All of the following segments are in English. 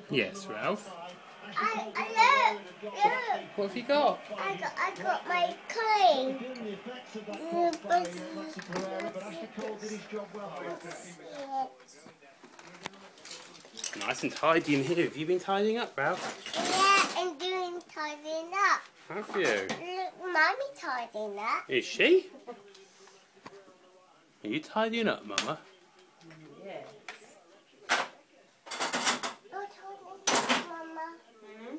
Yes, Ralph. Look. What have you got? I got my coin. Nice and tidy in here. Have you been tidying up, Ralph? Yeah, I'm doing tidying up. Have you? Look, Mummy tidying up. Is she? Are you tidying up, Mama? Yes. You're tidying up, Mama. Hmm?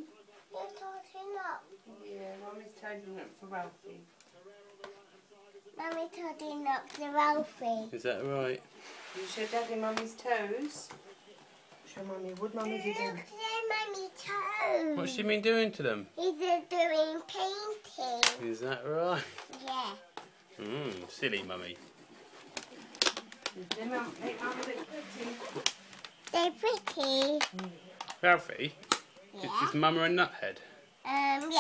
You're tidying up. Yeah, Mummy's tidying up for Ralphie. Mummy tidying up for Ralphie. Is that right? You show Daddy Mummy's toes. Show Mummy. Would Mummy do Look them? at Mummy's toes. What's she been doing to them? He's doing painting. Is that right? Yeah. Silly Mummy. They make Mummy look pretty. They're pretty. Ralphie, Yeah. is Mama a nuthead? Yeah. Mummy,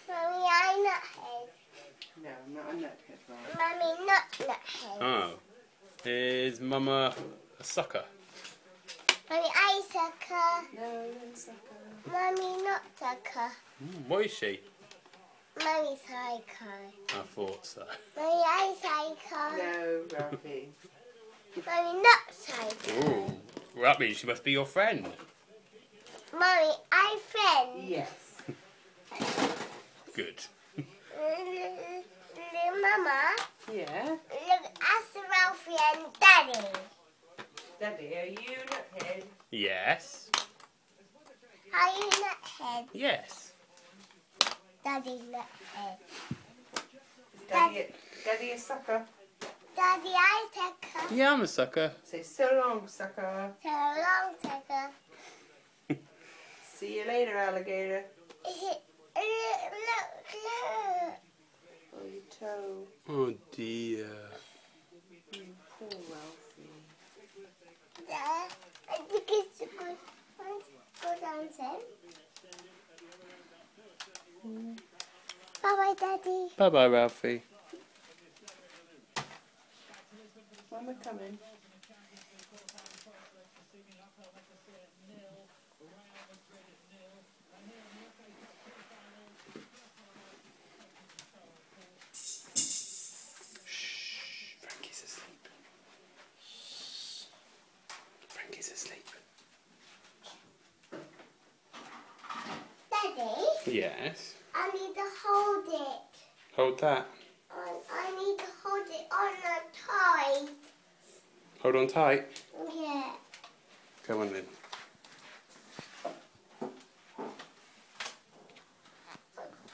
I'm not head. No, I'm not a nuthead, right? Mummy, not head. Oh. Is Mama a sucker? Mummy, I sucker. No, no sucker. Mummy, not sucker. What is she? Mummy, psycho. I thought so. Mummy, I psycho. No, Ralphie. Mummy, not psycho. Ooh. Well, that means she must be your friend. Mummy, I friend. Yes. Good. Mama, Yeah. look, ask Ralphie and Daddy. Daddy, are you nuthead? Yes. Are you not head? Yes. Daddy, not head. Daddy a sucker. Daddy, I sucker. Yeah, I'm a sucker. Say so long, sucker. So long, sucker. See you later, alligator. Look. Oh, your toe. Oh dear. Poor Ralphie. I think it's a good answer. Bye-bye, Daddy. Bye bye, Ralphie. Mama coming. Frankie's asleep. Frankie's asleep. Daddy, Yes. I need to hold it. Hold that. I need to hold it on the toy. Hold on tight. Yeah. Come on then.